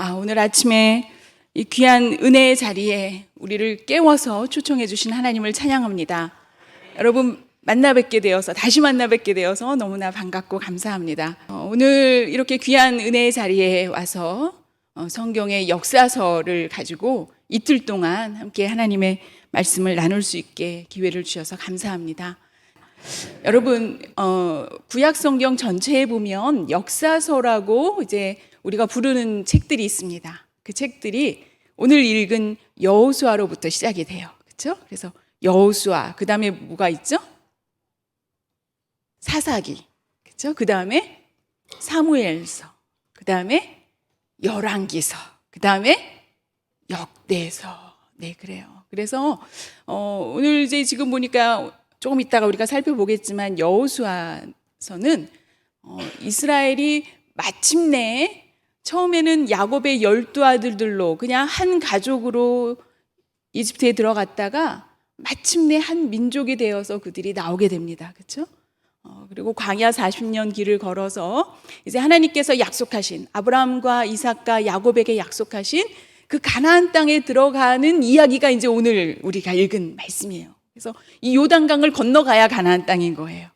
오늘 아침에 이 귀한 은혜의 자리에 우리를 깨워서 초청해 주신 하나님을 찬양합니다. 여러분 다시 만나 뵙게 되어서 너무나 반갑고 감사합니다. 오늘 이렇게 귀한 은혜의 자리에 와서 성경의 역사서를 가지고 이틀 동안 함께 하나님의 말씀을 나눌 수 있게 기회를 주셔서 감사합니다. 여러분, 구약 성경 전체에 보면 역사서라고 이제 우리가 부르는 책들이 있습니다. 그 책들이 오늘 읽은 여호수아로부터 시작이 돼요. 그렇죠? 그래서 여호수아, 그 다음에 뭐가 있죠? 사사기, 그렇죠? 그 다음에 사무엘서, 그 다음에 열왕기서, 그 다음에 역대서. 네, 그래요. 그래서 오늘 이제 지금 보니까 조금 이따가 우리가 살펴보겠지만 여호수아서는 이스라엘이 마침내 처음에는 야곱의 12아들들로 그냥 한 가족으로 이집트에 들어갔다가 마침내 한 민족이 되어서 그들이 나오게 됩니다. 그렇죠? 그리고 광야 40년 길을 걸어서 이제 하나님께서 약속하신 아브라함과 이삭과 야곱에게 약속하신 그 가나안 땅에 들어가는 이야기가 이제 오늘 우리가 읽은 말씀이에요. 그래서 이 요단강을 건너가야 가나안 땅인 거예요.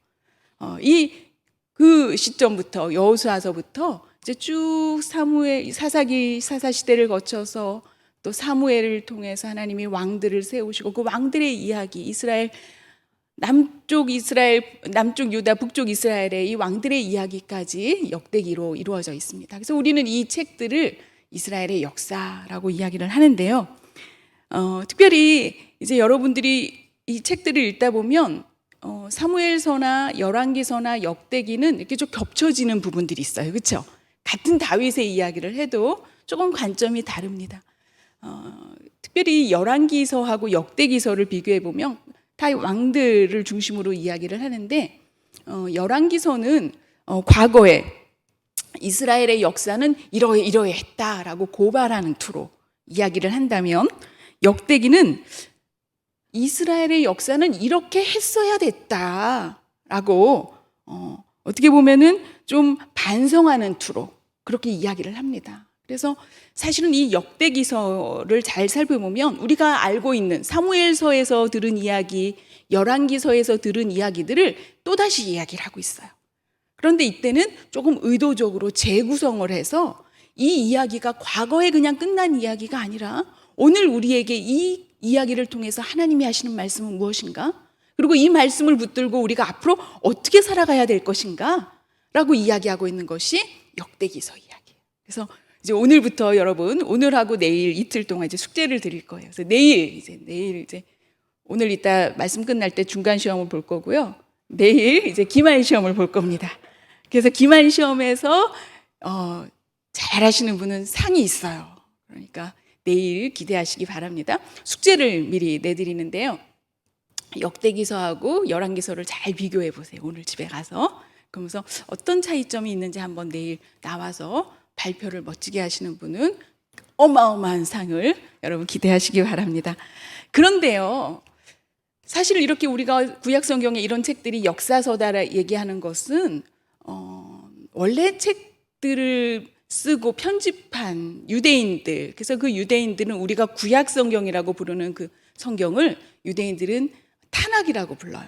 그 시점부터 여호수아서부터 이제 쭉 사사 시대를 거쳐서 또 사무엘을 통해서 하나님이 왕들을 세우시고 그 왕들의 이야기, 남쪽 유다, 북쪽 이스라엘의 이 왕들의 이야기까지 역대기로 이루어져 있습니다. 그래서 우리는 이 책들을 이스라엘의 역사라고 이야기를 하는데요. 특별히 이제 여러분들이 이 책들을 읽다 보면 사무엘서나 열왕기서나 역대기는 이렇게 좀 겹쳐지는 부분들이 있어요. 그렇죠? 같은 다윗의 이야기를 해도 조금 관점이 다릅니다. 특별히 열왕기서하고 역대기서를 비교해 보면 다 왕들을 중심으로 이야기를 하는데 열왕기서는 과거에 이스라엘의 역사는 이러했다라고 고발하는 투로 이야기를 한다면 역대기는 이스라엘의 역사는 이렇게 했어야 됐다라고 어떻게 보면은 좀 반성하는 투로 그렇게 이야기를 합니다. 그래서 사실은 이 역대기서를 잘 살펴보면 우리가 알고 있는 사무엘서에서 들은 이야기, 열왕기서에서 들은 이야기들을 또다시 이야기를 하고 있어요. 그런데 이때는 조금 의도적으로 재구성을 해서 이 이야기가 과거에 그냥 끝난 이야기가 아니라 오늘 우리에게 이 이야기를 통해서 하나님이 하시는 말씀은 무엇인가? 그리고 이 말씀을 붙들고 우리가 앞으로 어떻게 살아가야 될 것인가? 라고 이야기하고 있는 것이 역대기서 이야기예요. 그래서 이제 오늘부터 여러분, 오늘하고 내일 이틀 동안 이제 숙제를 드릴 거예요. 그래서 내일 오늘 이따 말씀 끝날 때 중간 시험을 볼 거고요. 내일 이제 기말 시험을 볼 겁니다. 그래서 기말 시험에서 잘하시는 분은 상이 있어요. 그러니까 내일 기대하시기 바랍니다. 숙제를 미리 내드리는데요. 역대기서하고 열왕기서를 잘 비교해 보세요. 오늘 집에 가서. 그러면서 어떤 차이점이 있는지 한번 내일 나와서 발표를 멋지게 하시는 분은 어마어마한 상을 여러분 기대하시기 바랍니다. 그런데요, 사실 이렇게 우리가 구약성경에 이런 책들이 역사서다라 얘기하는 것은 원래 책들을 쓰고 편집한 유대인들, 그래서 그 유대인들은 우리가 구약성경이라고 부르는 그 성경을 유대인들은 타낙이라고 불러요.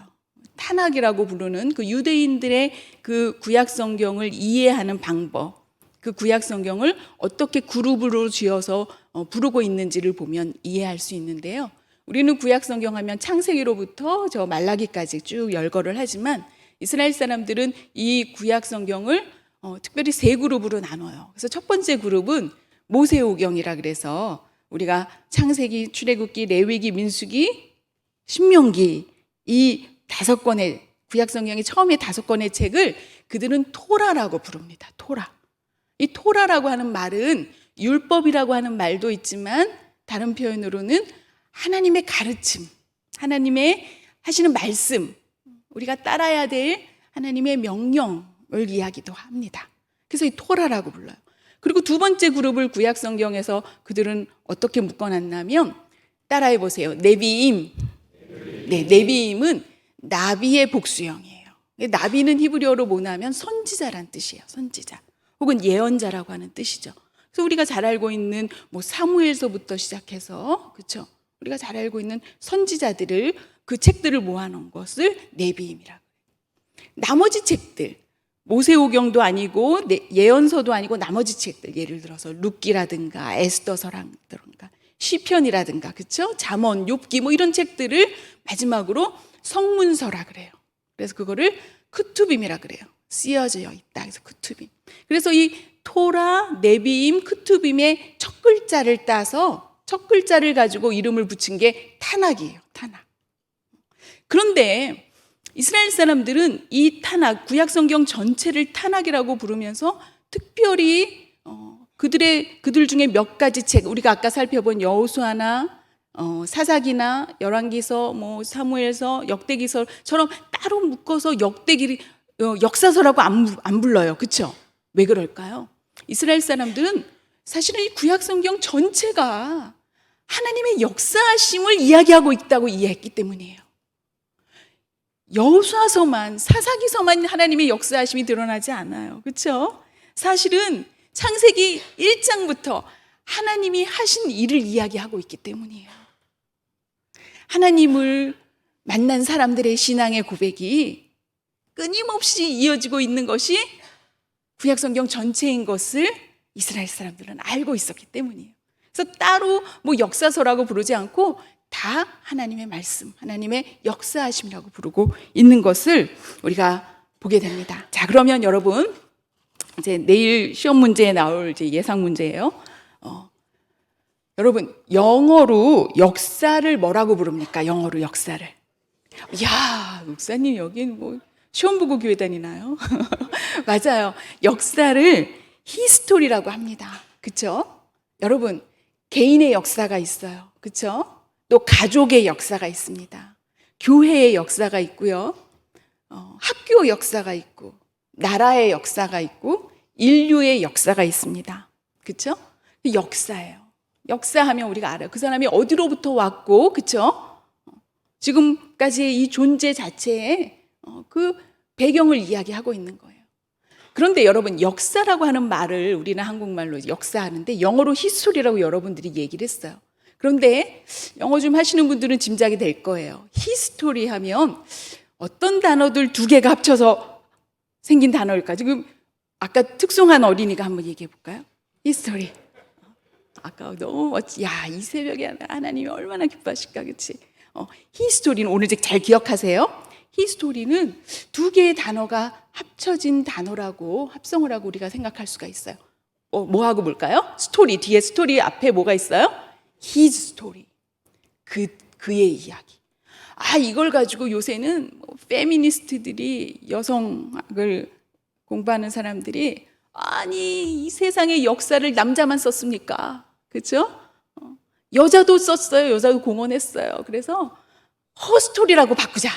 타낙이라고 부르는 그 유대인들의 그 구약성경을 이해하는 방법, 그 구약성경을 어떻게 그룹으로 지어서 부르고 있는지를 보면 이해할 수 있는데요. 우리는 구약성경 하면 창세기로부터 저 말라기까지 쭉 열거를 하지만 이스라엘 사람들은 이 구약성경을 특별히 세 그룹으로 나눠요. 그래서 첫 번째 그룹은 모세오경이라 그래서 우리가 창세기, 출애굽기, 레위기, 민수기, 신명기 이 5권의 구약성경의 처음에 5권의 책을 그들은 토라라고 부릅니다. 토라. 이 토라라고 하는 말은 율법이라고 하는 말도 있지만 다른 표현으로는 하나님의 가르침, 하나님의 하시는 말씀, 우리가 따라야 될 하나님의 명령을 이야기도 합니다. 그래서 이 토라라고 불러요. 그리고 두 번째 그룹을 구약성경에서 그들은 어떻게 묶어놨냐면 따라해 보세요. 네비임. 네, 네비임은 나비의 복수형이에요. 나비는 히브리어로 뭐냐면 선지자란 뜻이에요. 선지자. 혹은 예언자라고 하는 뜻이죠. 그래서 우리가 잘 알고 있는 뭐 사무엘서부터 시작해서 그렇죠? 우리가 잘 알고 있는 선지자들을 그 책들을 모아놓은 것을 네비임이라고. 나머지 책들 모세오경도 아니고 예언서도 아니고 나머지 책들 예를 들어서 룻기라든가 에스더서라든가 시편이라든가 그렇죠? 잠언, 욥기 뭐 이런 책들을 마지막으로 성문서라 그래요. 그래서 그거를 크투빔이라 그래요. 쓰여져 있다. 그래서 크투빔. 그래서 이 토라, 네비임, 크투빔의 첫 글자를 따서 첫 글자를 가지고 이름을 붙인 게 타낙이에요. 타낙. 그런데 이스라엘 사람들은 이 타낙, 구약성경 전체를 타낙이라고 부르면서 특별히 그들 중에 몇 가지 책, 우리가 아까 살펴본 여호수아나 사사기나 열왕기서, 뭐 사무엘서, 역대기서처럼 따로 묶어서 역사서라고 안 불러요. 그렇죠? 왜 그럴까요? 이스라엘 사람들은 사실은 이 구약성경 전체가 하나님의 역사하심을 이야기하고 있다고 이해했기 때문이에요. 여호수아서만, 사사기서만 하나님의 역사하심이 드러나지 않아요. 그렇죠? 사실은 창세기 1장부터 하나님이 하신 일을 이야기하고 있기 때문이에요. 하나님을 만난 사람들의 신앙의 고백이 끊임없이 이어지고 있는 것이 구약성경 전체인 것을 이스라엘 사람들은 알고 있었기 때문이에요. 그래서 따로 뭐 역사서라고 부르지 않고 다 하나님의 말씀, 하나님의 역사하심이라고 부르고 있는 것을 우리가 보게 됩니다. 자, 그러면 여러분 이제 내일 시험 문제에 나올 이제 예상 문제예요. 여러분 영어로 역사를 뭐라고 부릅니까? 영어로 역사를. 야, 목사님 여긴 뭐 시험 보고 교회 다니나요? 맞아요. 역사를 히스토리라고 합니다. 그렇죠? 여러분 개인의 역사가 있어요. 그렇죠? 또 가족의 역사가 있습니다. 교회의 역사가 있고요. 학교 역사가 있고 나라의 역사가 있고 인류의 역사가 있습니다. 그렇죠? 역사예요. 역사하면 우리가 알아요. 그 사람이 어디로부터 왔고 그렇죠? 지금까지의 이 존재 자체에 그 배경을 이야기하고 있는 거예요. 그런데 여러분 역사라고 하는 말을 우리는 한국말로 역사하는데 영어로 히스토리라고 여러분들이 얘기를 했어요. 그런데 영어 좀 하시는 분들은 짐작이 될 거예요. 히스토리 하면 어떤 단어들 두 개가 합쳐서 생긴 단어일까? 지금 아까 특송한 어린이가 한번 얘기해 볼까요? 히스토리. 아까 너무 멋지. 야, 이 새벽에 하나님이 얼마나 기뻐하실까, 그렇지? 히스토리는 오늘 잘 기억하세요. 히스토리는 두 개의 단어가 합쳐진 단어라고 합성을 하고 우리가 생각할 수가 있어요. 뭐하고 볼까요? 스토리 뒤에 스토리 앞에 뭐가 있어요? His story. 그의 이야기. 이걸 가지고 요새는 페미니스트들이 여성학을 공부하는 사람들이 아니 이 세상의 역사를 남자만 썼습니까? 그렇죠? 여자도 썼어요. 여자도 공헌했어요. 그래서 허스토리라고 바꾸자.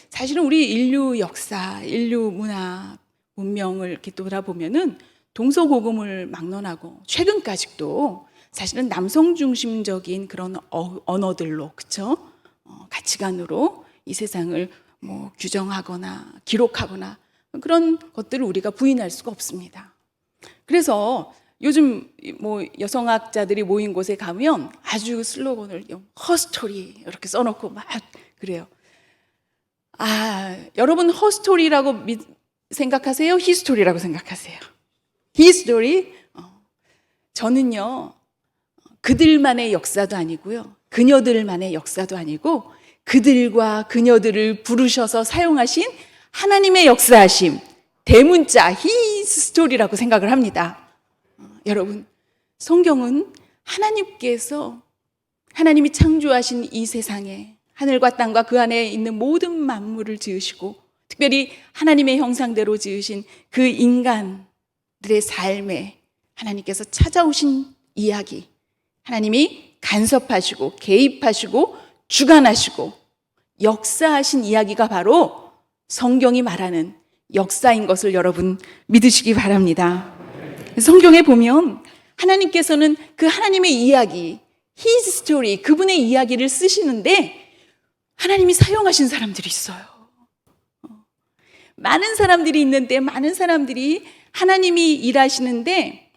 사실은 우리 인류 역사, 인류 문화, 문명을 이렇게 돌아보면은 동서고금을 막론하고 최근까지도 사실은 남성 중심적인 그런 언어들로 그렇죠? 가치관으로 이 세상을 뭐 규정하거나 기록하거나 그런 것들을 우리가 부인할 수가 없습니다. 그래서 요즘 뭐 여성학자들이 모인 곳에 가면 아주 슬로건을 허스토리 이렇게 써놓고 막 그래요. 여러분 허스토리라고 생각하세요? 히스토리라고 생각하세요? 히스토리? 저는요 그들만의 역사도 아니고요 그녀들만의 역사도 아니고 그들과 그녀들을 부르셔서 사용하신 하나님의 역사하심 대문자 히스토리라고 생각을 합니다. 여러분 성경은 하나님이 창조하신 이 세상에 하늘과 땅과 그 안에 있는 모든 만물을 지으시고 특별히 하나님의 형상대로 지으신 그 인간들의 삶에 하나님께서 찾아오신 이야기, 하나님이 간섭하시고 개입하시고 주관하시고 역사하신 이야기가 바로 성경이 말하는 역사인 것을 여러분 믿으시기 바랍니다. 성경에 보면 하나님께서는 그 하나님의 이야기, His story, 그분의 이야기를 쓰시는데 하나님이 사용하신 사람들이 있어요. 많은 사람들이 있는데 많은 사람들이 하나님이 일하시는데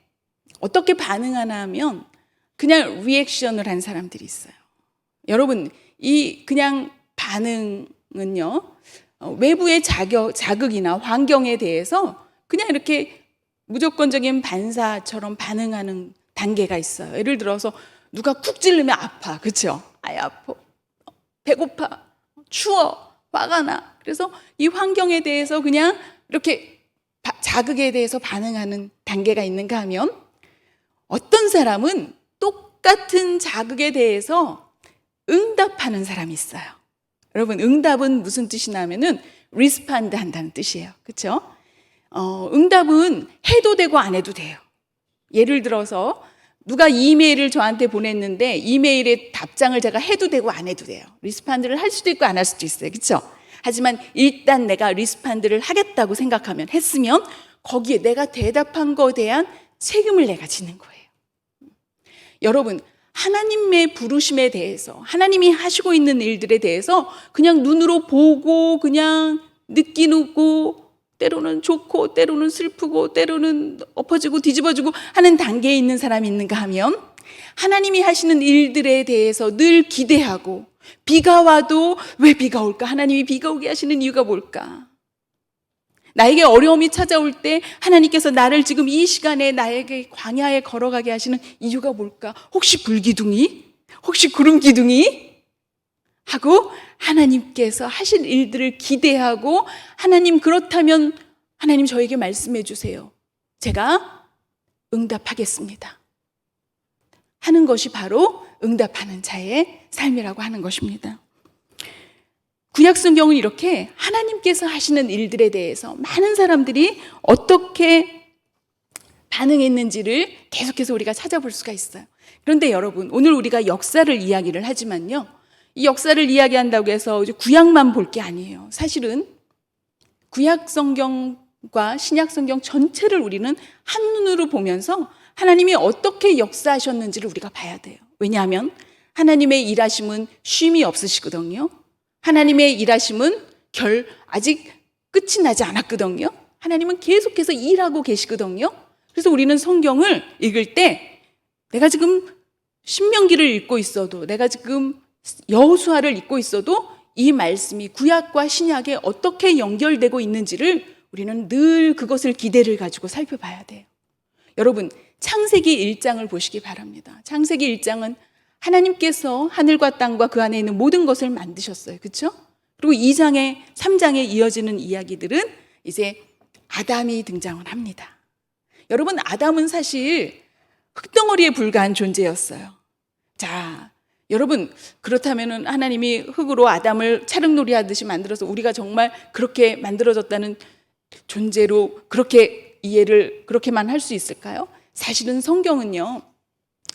어떻게 반응하나 하면 그냥 리액션을 한 사람들이 있어요. 여러분, 이 그냥 반응은요, 외부의 자극이나 환경에 대해서 그냥 이렇게 무조건적인 반사처럼 반응하는 단계가 있어요. 예를 들어서 누가 쿡 찌르면 아파, 그렇죠? 아이 아파, 배고파, 추워, 화가 나. 그래서 이 환경에 대해서 그냥 이렇게 자극에 대해서 반응하는 단계가 있는가 하면, 어떤 사람은 똑같은 자극에 대해서 응답하는 사람이 있어요. 여러분, 응답은 무슨 뜻이냐면은 리스판드 한다는 뜻이에요. 그렇죠? 응답은 해도 되고 안 해도 돼요. 예를 들어서 누가 이메일을 저한테 보냈는데 이메일의 답장을 제가 해도 되고 안 해도 돼요. 리스판드를 할 수도 있고 안 할 수도 있어요. 그렇죠? 하지만 일단 내가 리스판드를 하겠다고 생각하면, 했으면 거기에 내가 대답한 거에 대한 책임을 내가 지는 거예요. 여러분, 하나님의 부르심에 대해서, 하나님이 하시고 있는 일들에 대해서 그냥 눈으로 보고 그냥 느끼고, 때로는 좋고 때로는 슬프고 때로는 엎어지고 뒤집어지고 하는 단계에 있는 사람이 있는가 하면, 하나님이 하시는 일들에 대해서 늘 기대하고, 비가 와도 왜 비가 올까? 하나님이 비가 오게 하시는 이유가 뭘까? 나에게 어려움이 찾아올 때 하나님께서 나를 지금 이 시간에 나에게 광야에 걸어가게 하시는 이유가 뭘까? 혹시 불기둥이? 혹시 구름기둥이? 하고 하나님께서 하실 일들을 기대하고, 하나님 그렇다면 하나님 저에게 말씀해 주세요. 제가 응답하겠습니다. 하는 것이 바로 응답하는 자의 삶이라고 하는 것입니다. 구약 성경은 이렇게 하나님께서 하시는 일들에 대해서 많은 사람들이 어떻게 반응했는지를 계속해서 우리가 찾아볼 수가 있어요. 그런데 여러분, 오늘 우리가 역사를 이야기를 하지만요, 이 역사를 이야기한다고 해서 구약만 볼 게 아니에요. 사실은 구약 성경과 신약 성경 전체를 우리는 한눈으로 보면서 하나님이 어떻게 역사하셨는지를 우리가 봐야 돼요. 왜냐하면 하나님의 일하심은 쉼이 없으시거든요. 하나님의 일하심은 아직 끝이 나지 않았거든요. 하나님은 계속해서 일하고 계시거든요. 그래서 우리는 성경을 읽을 때, 내가 지금 신명기를 읽고 있어도, 내가 지금 여호수아를 읽고 있어도 이 말씀이 구약과 신약에 어떻게 연결되고 있는지를 우리는 늘 그것을 기대를 가지고 살펴봐야 돼요. 여러분, 창세기 1장을 보시기 바랍니다. 창세기 1장은 하나님께서 하늘과 땅과 그 안에 있는 모든 것을 만드셨어요. 그렇죠? 그리고 2장에 3장에 이어지는 이야기들은 이제 아담이 등장을 합니다. 여러분, 아담은 사실 흙덩어리에 불과한 존재였어요. 자, 여러분, 그렇다면 하나님이 흙으로 아담을 차릉놀이 하듯이 만들어서 우리가 정말 그렇게 만들어졌다는 존재로 그렇게 이해를 그렇게만 할 수 있을까요? 사실은 성경은요,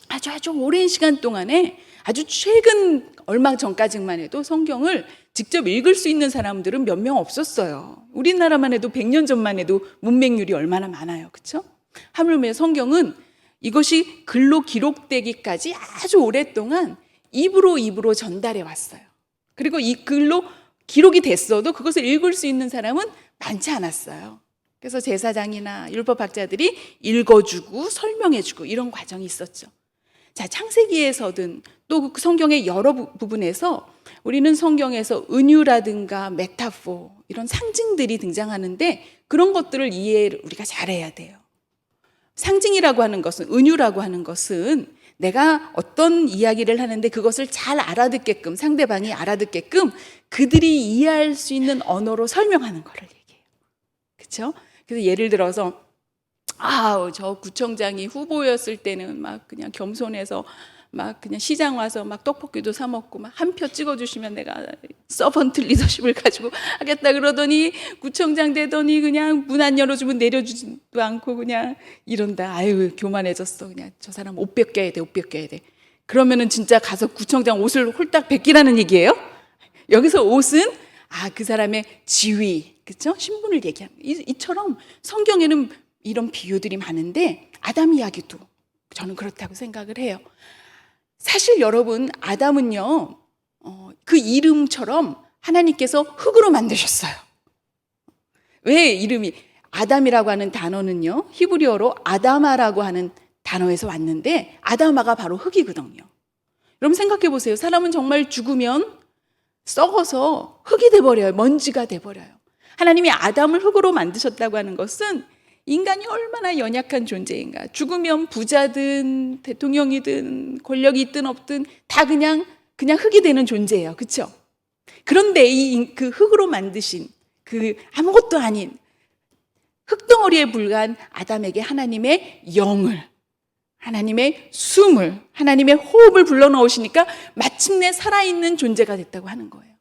아주 오랜 시간 동안에, 아주 최근 얼마 전까지만 해도 성경을 직접 읽을 수 있는 사람들은 몇 명 없었어요. 우리나라만 해도 100년 전만 해도 문맹률이 얼마나 많아요. 그렇죠? 하물며 성경은 이것이 글로 기록되기까지 아주 오랫동안 입으로 전달해 왔어요. 그리고 이 글로 기록이 됐어도 그것을 읽을 수 있는 사람은 많지 않았어요. 그래서 제사장이나 율법학자들이 읽어주고 설명해주고 이런 과정이 있었죠. 자, 창세기에서든 또 성경의 여러 부분에서 우리는 성경에서 은유라든가 메타포, 이런 상징들이 등장하는데, 그런 것들을 이해를 우리가 잘해야 돼요. 상징이라고 하는 것은, 은유라고 하는 것은 내가 어떤 이야기를 하는데 그것을 잘 알아듣게끔, 상대방이 알아듣게끔 그들이 이해할 수 있는 언어로 설명하는 거를 얘기해요. 그렇죠? 그래서 예를 들어서 저 구청장이 후보였을 때는 막 그냥 겸손해서 막 그냥 시장 와서 막 떡볶이도 사 먹고 막 한 표 찍어주시면 내가 서번트 리더십을 가지고 하겠다 그러더니, 구청장 되더니 그냥 문 안 열어주면 내려주지도 않고 그냥 이런다. 아유, 교만해졌어. 그냥 저 사람 옷 벗겨야 돼, 옷 벗겨야 돼. 그러면은 진짜 가서 구청장 옷을 홀딱 벗기라는 얘기예요? 여기서 옷은 그 사람의 지위, 그렇죠? 신분을 얘기합니다. 이처럼 성경에는 이런 비유들이 많은데, 아담 이야기도 저는 그렇다고 생각을 해요. 사실 여러분, 아담은요, 그 이름처럼 하나님께서 흙으로 만드셨어요. 왜 이름이 아담이라고 하는 단어는요, 히브리어로 아다마라고 하는 단어에서 왔는데, 아다마가 바로 흙이거든요. 여러분 생각해 보세요. 사람은 정말 죽으면 썩어서 흙이 돼버려요. 먼지가 돼버려요. 하나님이 아담을 흙으로 만드셨다고 하는 것은 인간이 얼마나 연약한 존재인가. 죽으면 부자든 대통령이든 권력이 있든 없든 다 그냥 흙이 되는 존재예요. 그렇죠? 그런데 그 흙으로 만드신 그 아무것도 아닌 흙덩어리에 불과한 아담에게 하나님의 영을, 하나님의 숨을, 하나님의 호흡을 불러넣으시니까 마침내 살아있는 존재가 됐다고 하는 거예요.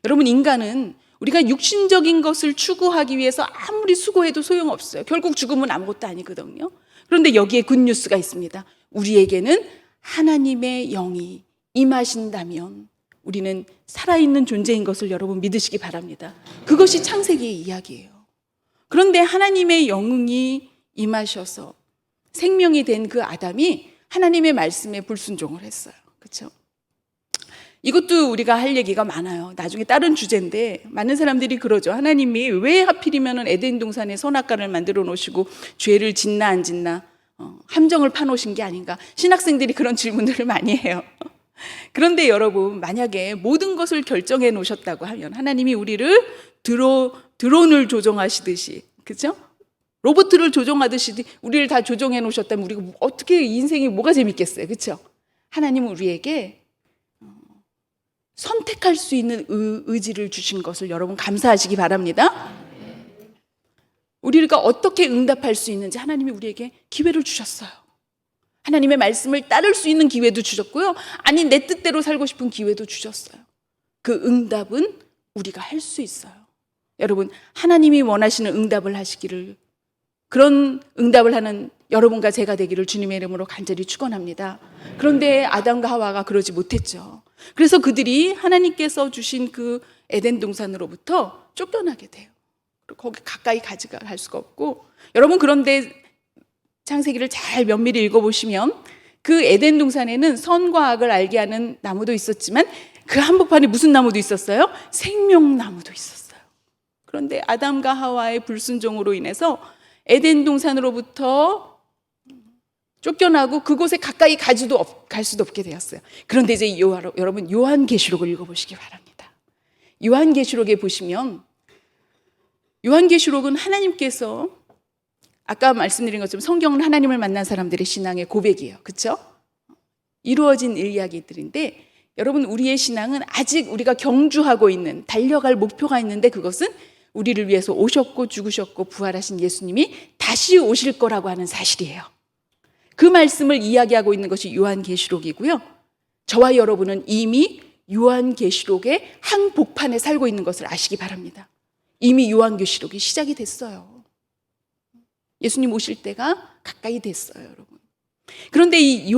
여러분, 인간은 우리가 육신적인 것을 추구하기 위해서 아무리 수고해도 소용없어요. 결국 죽으면 아무것도 아니거든요. 그런데 여기에 굿뉴스가 있습니다. 우리에게는 하나님의 영이 임하신다면 우리는 살아있는 존재인 것을 여러분 믿으시기 바랍니다. 그것이 창세기의 이야기예요. 그런데 하나님의 영이 임하셔서 생명이 된 그 아담이 하나님의 말씀에 불순종을 했어요. 그렇죠? 이것도 우리가 할 얘기가 많아요. 나중에 다른 주제인데 많은 사람들이 그러죠. 하나님이 왜 하필이면 에덴 동산에 선악과를 만들어 놓으시고 죄를 짓나 안 짓나 함정을 파놓으신 게 아닌가. 신학생들이 그런 질문들을 많이 해요. 그런데 여러분, 만약에 모든 것을 결정해 놓으셨다고 하면 하나님이 우리를 드론을 조종하시듯이, 그렇죠? 로봇을 조종하듯이 우리를 다 조종해 놓으셨다면 우리가 어떻게 인생이 뭐가 재밌겠어요. 그렇죠? 하나님은 우리에게 선택할 수 있는 의지를 주신 것을 여러분 감사하시기 바랍니다. 우리가 어떻게 응답할 수 있는지 하나님이 우리에게 기회를 주셨어요. 하나님의 말씀을 따를 수 있는 기회도 주셨고요. 아니, 내 뜻대로 살고 싶은 기회도 주셨어요. 그 응답은 우리가 할 수 있어요. 여러분, 하나님이 원하시는 응답을 하시기를, 그런 응답을 하는 여러분과 제가 되기를 주님의 이름으로 간절히 축원합니다. 그런데 아담과 하와가 그러지 못했죠. 그래서 그들이 하나님께서 주신 그 에덴 동산으로부터 쫓겨나게 돼요. 거기 가까이 갈 수가 없고, 여러분, 그런데 창세기를 잘 면밀히 읽어보시면 그 에덴 동산에는 선과 악을 알게 하는 나무도 있었지만 그 한복판에 무슨 나무도 있었어요? 생명나무도 있었어요. 그런데 아담과 하와의 불순종으로 인해서 에덴 동산으로부터 쫓겨나고 그곳에 가까이 갈 수도 없게 되었어요. 그런데 이제 여러분 요한계시록을 읽어보시기 바랍니다. 요한계시록에 보시면, 요한계시록은 하나님께서 아까 말씀드린 것처럼 성경은 하나님을 만난 사람들의 신앙의 고백이에요. 그렇죠? 이루어진 이야기들인데, 여러분, 우리의 신앙은 아직 우리가 경주하고 있는, 달려갈 목표가 있는데, 그것은 우리를 위해서 오셨고 죽으셨고 부활하신 예수님이 다시 오실 거라고 하는 사실이에요. 그 말씀을 이야기하고 있는 것이 요한계시록이고요. 저와 여러분은 이미 요한계시록의 한복판에 살고 있는 것을 아시기 바랍니다. 이미 요한계시록이 시작이 됐어요. 예수님 오실 때가 가까이 됐어요, 여러분. 그런데 이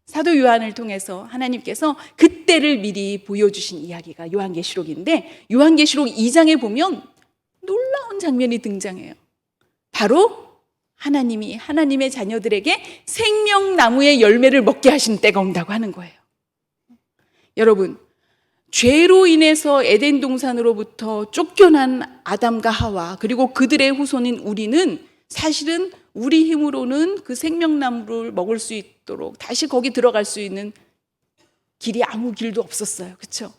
사도 요한을 통해서 하나님께서 그때를 미리 보여주신 이야기가 요한계시록인데, 요한계시록 2장에 보면 놀라운 장면이 등장해요. 바로 하나님이 하나님의 자녀들에게 생명나무의 열매를 먹게 하신 때가 온다고 하는 거예요. 여러분, 죄로 인해서 에덴 동산으로부터 쫓겨난 아담과 하와, 그리고 그들의 후손인 우리는 사실은 우리 힘으로는 그 생명나무를 먹을 수 있도록 다시 거기 들어갈 수 있는 길이 아무 길도 없었어요. 그렇죠?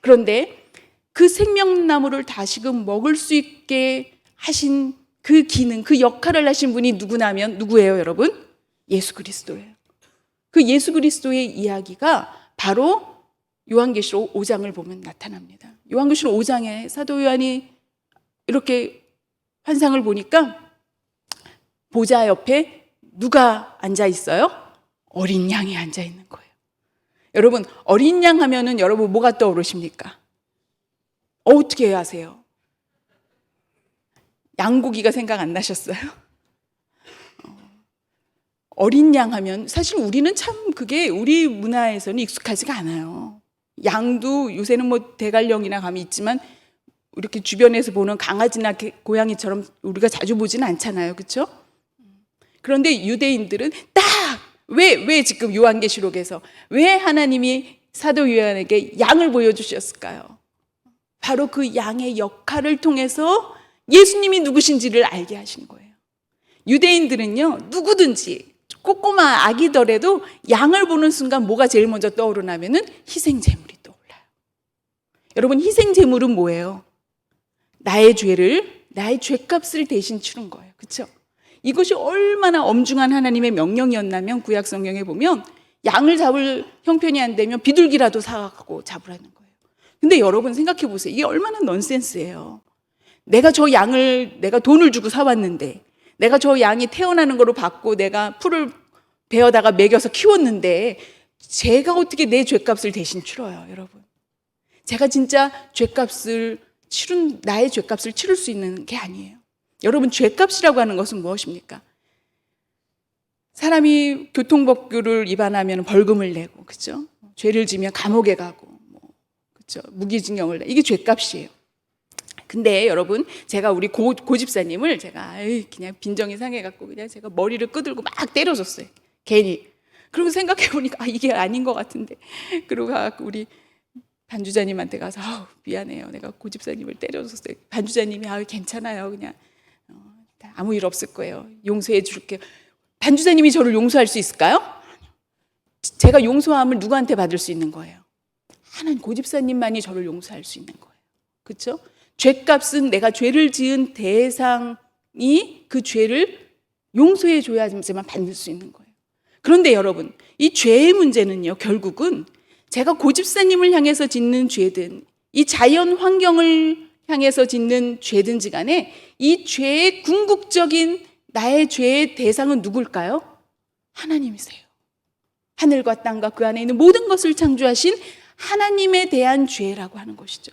그런데 그 생명나무를 다시금 먹을 수 있게 하신 그 기능, 그 역할을 하신 분이 누구냐면 누구예요, 여러분? 예수 그리스도예요. 그 예수 그리스도의 이야기가 바로 요한계시록 5장을 보면 나타납니다. 요한계시록 5장에 사도 요한이 이렇게 환상을 보니까 보좌 옆에 누가 앉아 있어요? 어린 양이 앉아 있는 거예요. 여러분, 어린 양 하면은 여러분 뭐가 떠오르십니까? 어떻게 하세요? 양고기가 생각 안 나셨어요? 어린 양 하면 사실 우리는 참 그게 우리 문화에서는 익숙하지가 않아요. 양도 요새는 뭐 대관령이나 감이 있지만 이렇게 주변에서 보는 강아지나 고양이처럼 우리가 자주 보지는 않잖아요. 그렇죠? 그런데 유대인들은 딱 왜 지금 요한계시록에서 왜 하나님이 사도 요한에게 양을 보여주셨을까요? 바로 그 양의 역할을 통해서 예수님이 누구신지를 알게 하신 거예요. 유대인들은요, 누구든지 꼬꼬마 아기더라도 양을 보는 순간 뭐가 제일 먼저 떠오르냐면은 희생제물이 떠올라요. 여러분, 희생제물은 뭐예요? 나의 죄값을 대신 치른 거예요. 그렇죠? 이것이 얼마나 엄중한 하나님의 명령이었냐면 구약 성경에 보면 양을 잡을 형편이 안 되면 비둘기라도 사갖고 잡으라는 거예요. 근데 여러분 생각해 보세요. 이게 얼마나 넌센스예요. 내가 저 양을 내가 돈을 주고 사왔는데, 내가 저 양이 태어나는 거로 받고 내가 풀을 베어다가 먹여서 키웠는데 제가 어떻게 내 죄값을 대신 치러요, 여러분? 제가 진짜 나의 죄값을 치를 수 있는 게 아니에요. 여러분, 죄값이라고 하는 것은 무엇입니까? 사람이 교통법규를 위반하면 벌금을 내고, 그렇죠? 죄를 지면 감옥에 가고, 그렇죠? 무기징역을 이게 죄값이에요. 근데 여러분, 제가 우리 고집사님을 제가 그냥 빈정이 상해갖고 그냥 제가 머리를 끄들고 막 때려줬어요. 괜히. 그리고 생각해보니까 이게 아닌 것 같은데. 그러고 우리 반주자님한테 가서 미안해요. 내가 고집사님을 때려줬어요. 반주자님이 괜찮아요. 그냥 아무 일 없을 거예요. 용서해 줄게요. 반주자님이 저를 용서할 수 있을까요? 제가 용서함을 누구한테 받을 수 있는 거예요? 하나님, 고집사님만이 저를 용서할 수 있는 거예요. 그렇죠? 죄값은 내가 죄를 지은 대상이 그 죄를 용서해 줘야지만 받을 수 있는 거예요. 그런데 여러분, 이 죄의 문제는요, 결국은 제가 고집사님을 향해서 짓는 죄든 이 자연 환경을 향해서 짓는 죄든지 간에 이 죄의 궁극적인 나의 죄의 대상은 누굴까요? 하나님이세요. 하늘과 땅과 그 안에 있는 모든 것을 창조하신 하나님에 대한 죄라고 하는 것이죠.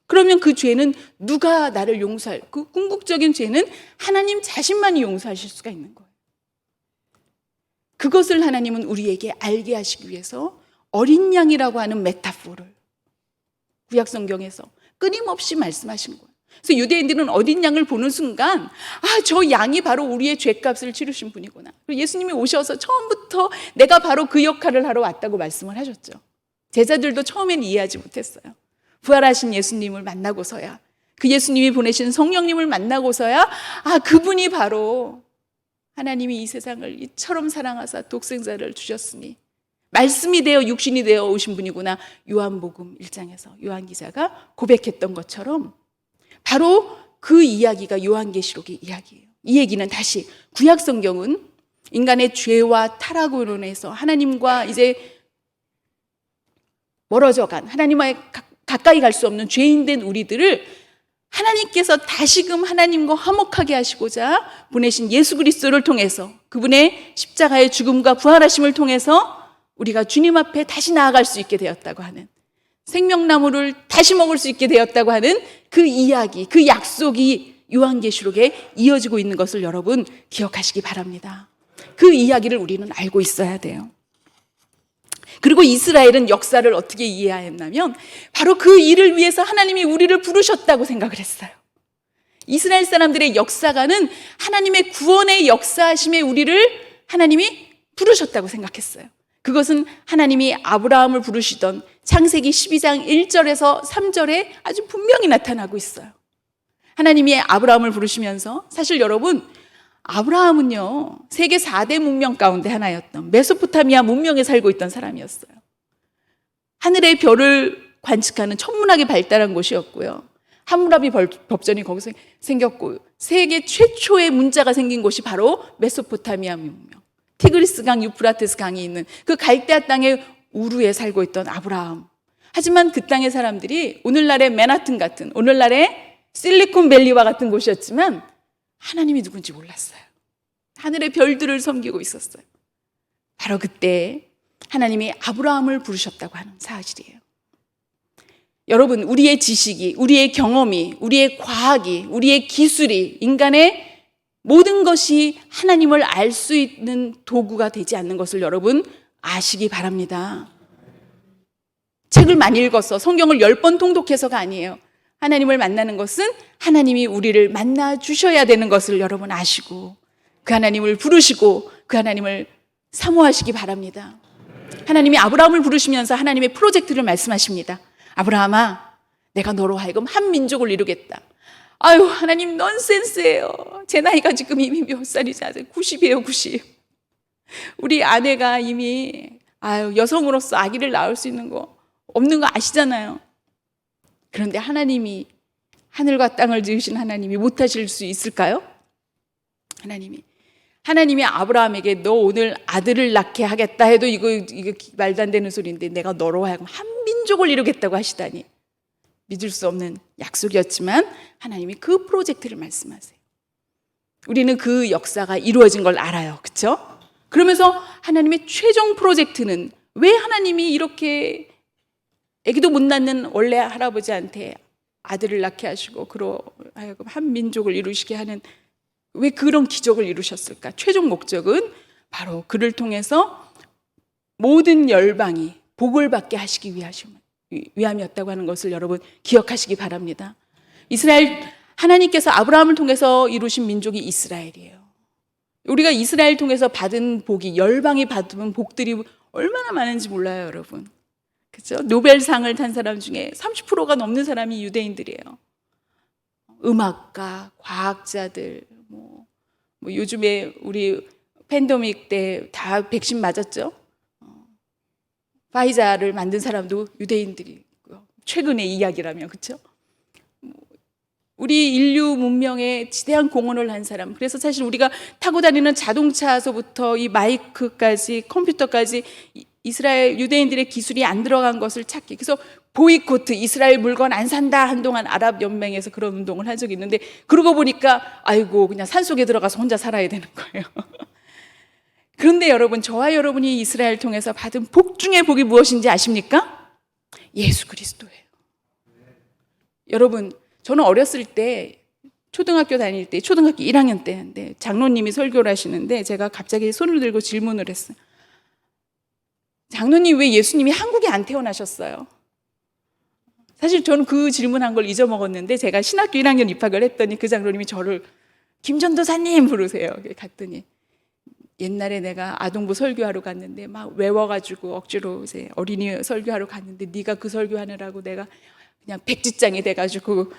그러면 그 죄는 누가 나를 용서할, 그 궁극적인 죄는 하나님 자신만이 용서하실 수가 있는 거예요. 그것을 하나님은 우리에게 알게 하시기 위해서 어린 양이라고 하는 메타포를 구약 성경에서 끊임없이 말씀하신 거예요. 그래서 유대인들은 어린 양을 보는 순간 저 양이 바로 우리의 죄값을 치르신 분이구나. 예수님이 오셔서 처음부터 내가 바로 그 역할을 하러 왔다고 말씀을 하셨죠. 제자들도 처음엔 이해하지 못했어요. 부활하신 예수님을 만나고서야, 그 예수님이 보내신 성령님을 만나고서야 그분이 바로 하나님이 이 세상을 이처럼 사랑하사 독생자를 주셨으니 말씀이 되어 육신이 되어 오신 분이구나. 요한복음 1장에서 요한 기자가 고백했던 것처럼 바로 그 이야기가 요한계시록의 이야기예요. 이 얘기는 다시 구약 성경은 인간의 죄와 타락으로 인해서 하나님과 이제 멀어져간, 하나님과 가까이 갈 수 없는 죄인된 우리들을 하나님께서 다시금 하나님과 화목하게 하시고자 보내신 예수 그리스도를 통해서, 그분의 십자가의 죽음과 부활하심을 통해서 우리가 주님 앞에 다시 나아갈 수 있게 되었다고 하는, 생명나무를 다시 먹을 수 있게 되었다고 하는 그 이야기, 그 약속이 요한계시록에 이어지고 있는 것을 여러분 기억하시기 바랍니다. 그 이야기를 우리는 알고 있어야 돼요. 그리고 이스라엘은 역사를 어떻게 이해했냐면 바로 그 일을 위해서 하나님이 우리를 부르셨다고 생각을 했어요. 이스라엘 사람들의 역사가는 하나님의 구원의 역사하심에 우리를 하나님이 부르셨다고 생각했어요. 그것은 하나님이 아브라함을 부르시던 창세기 12장 1절에서 3절에 아주 분명히 나타나고 있어요. 하나님이 아브라함을 부르시면서, 사실 여러분, 아브라함은요, 세계 4대 문명 가운데 하나였던 메소포타미아 문명에 살고 있던 사람이었어요. 하늘의 별을 관측하는 천문학이 발달한 곳이었고요. 함무라비 법전이 거기서 생겼고, 세계 최초의 문자가 생긴 곳이 바로 메소포타미아 문명, 티그리스 강, 유프라테스 강이 있는 그 갈대아 땅의 우루에 살고 있던 아브라함. 하지만 그 땅의 사람들이 오늘날의 맨하튼 같은, 오늘날의 실리콘밸리와 같은 곳이었지만 하나님이 누군지 몰랐어요. 하늘의 별들을 섬기고 있었어요. 바로 그때 하나님이 아브라함을 부르셨다고 하는 사실이에요. 여러분, 우리의 지식이, 우리의 경험이, 우리의 과학이, 우리의 기술이, 인간의 모든 것이 하나님을 알 수 있는 도구가 되지 않는 것을 여러분 아시기 바랍니다. 책을 많이 읽어서 성경을 10번 통독해서가 아니에요. 하나님을 만나는 것은 하나님이 우리를 만나 주셔야 되는 것을 여러분 아시고, 그 하나님을 부르시고 그 하나님을 사모하시기 바랍니다. 하나님이 아브라함을 부르시면서 하나님의 프로젝트를 말씀하십니다. 아브라함아, 내가 너로 하여금 한 민족을 이루겠다. 아유, 하나님 넌센스예요. 제 나이가 지금 이미 몇 살이지 아세요? 90이에요, 90. 우리 아내가 이미 여성으로서 아기를 낳을 수 있는 거 없는 거 아시잖아요. 그런데 하나님이, 하늘과 땅을 지으신 하나님이 못하실 수 있을까요? 하나님이 아브라함에게 너 오늘 아들을 낳게 하겠다 해도 이거 말도 안 되는 소리인데 내가 너로 하여금 한 민족을 이루겠다고 하시다니 믿을 수 없는 약속이었지만 하나님이 그 프로젝트를 말씀하세요. 우리는 그 역사가 이루어진 걸 알아요. 그렇죠? 그러면서 하나님의 최종 프로젝트는 왜 하나님이 이렇게 아기도 못 낳는 원래 할아버지한테 아들을 낳게 하시고 그로 하여금 한 민족을 이루시게 하는 왜 그런 기적을 이루셨을까? 최종 목적은 바로 그를 통해서 모든 열방이 복을 받게 하시기 위함이었다고 하는 것을 여러분 기억하시기 바랍니다. 하나님께서 아브라함을 통해서 이루신 민족이 이스라엘이에요. 우리가 이스라엘 통해서 받은 복이, 열방이 받은 복들이 얼마나 많은지 몰라요, 여러분. 그렇죠? 노벨상을 탄 사람 중에 30%가 넘는 사람이 유대인들이에요. 음악가, 과학자들, 요즘에 우리 팬데믹 때 다 백신 맞았죠? 파이자를 만든 사람도 유대인들이고요. 최근의 이야기라면, 그렇죠? 우리 인류 문명에 지대한 공헌을 한 사람. 그래서 사실 우리가 타고 다니는 자동차에서부터 이 마이크까지 컴퓨터까지 이스라엘 유대인들의 기술이 안 들어간 것을 찾기. 그래서 보이코트, 이스라엘 물건 안 산다 한동안 아랍 연맹에서 그런 운동을 한 적이 있는데 그러고 보니까 아이고 그냥 산속에 들어가서 혼자 살아야 되는 거예요. 그런데 여러분, 저와 여러분이 이스라엘 통해서 받은 복 중에 복이 무엇인지 아십니까? 예수 그리스도예요. 여러분, 저는 어렸을 때 초등학교 다닐 때 초등학교 1학년 때인데 장로님이 설교를 하시는데 제가 갑자기 손을 들고 질문을 했어요. 장로님, 왜 예수님이 한국에 안 태어나셨어요? 사실 저는 그 질문한 걸 잊어먹었는데 제가 신학교 1학년 입학을 했더니 그 장로님이 저를 김전도사님 부르세요. 갔더니 옛날에 내가 아동부 설교하러 갔는데 막 외워가지고 억지로 이제 어린이 설교하러 갔는데 네가 그 설교하느라고 내가 그냥 백지장이 돼가지고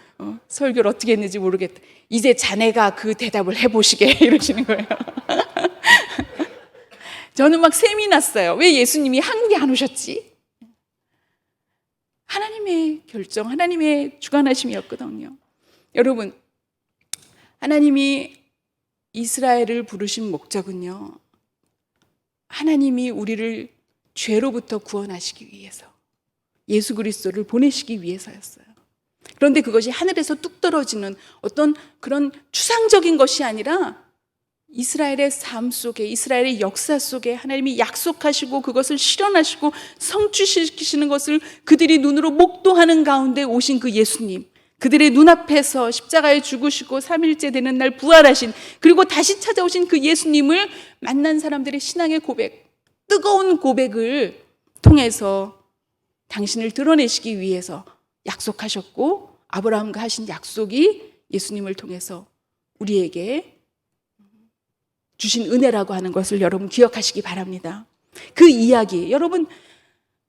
설교를 어떻게 했는지 모르겠다. 이제 자네가 그 대답을 해보시게 이러시는 거예요. 저는 막 셈이 났어요. 왜 예수님이 한국에 안 오셨지? 하나님의 결정, 하나님의 주관하심이었거든요. 여러분, 하나님이 이스라엘을 부르신 목적은요, 하나님이 우리를 죄로부터 구원하시기 위해서 예수 그리스도를 보내시기 위해서였어요. 그런데 그것이 하늘에서 뚝 떨어지는 어떤 그런 추상적인 것이 아니라 이스라엘의 삶 속에, 이스라엘의 역사 속에 하나님이 약속하시고 그것을 실현하시고 성취시키시는 것을 그들이 눈으로 목도하는 가운데 오신 그 예수님, 그들의 눈앞에서 십자가에 죽으시고 3일째 되는 날 부활하신, 그리고 다시 찾아오신 그 예수님을 만난 사람들의 신앙의 고백, 뜨거운 고백을 통해서 당신을 드러내시기 위해서 약속하셨고, 아브라함과 하신 약속이 예수님을 통해서 우리에게 주신 은혜라고 하는 것을 여러분 기억하시기 바랍니다. 그 이야기, 여러분,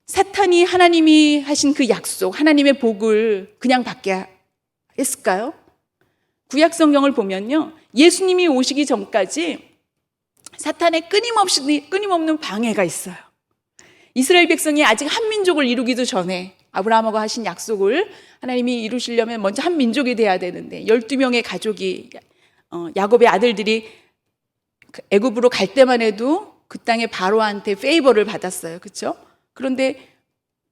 사탄이 하나님이 하신 그 약속, 하나님의 복을 그냥 받게 했을까요? 구약 성경을 보면요, 예수님이 오시기 전까지 사탄의 끊임없는 방해가 있어요. 이스라엘 백성이 아직 한 민족을 이루기도 전에 아브라함하고 하신 약속을 하나님이 이루시려면 먼저 한 민족이 돼야 되는데 12명의 가족이, 야곱의 아들들이 애굽으로 갈 때만 해도 그 땅의 바로한테 페이버를 받았어요. 그렇죠? 그런데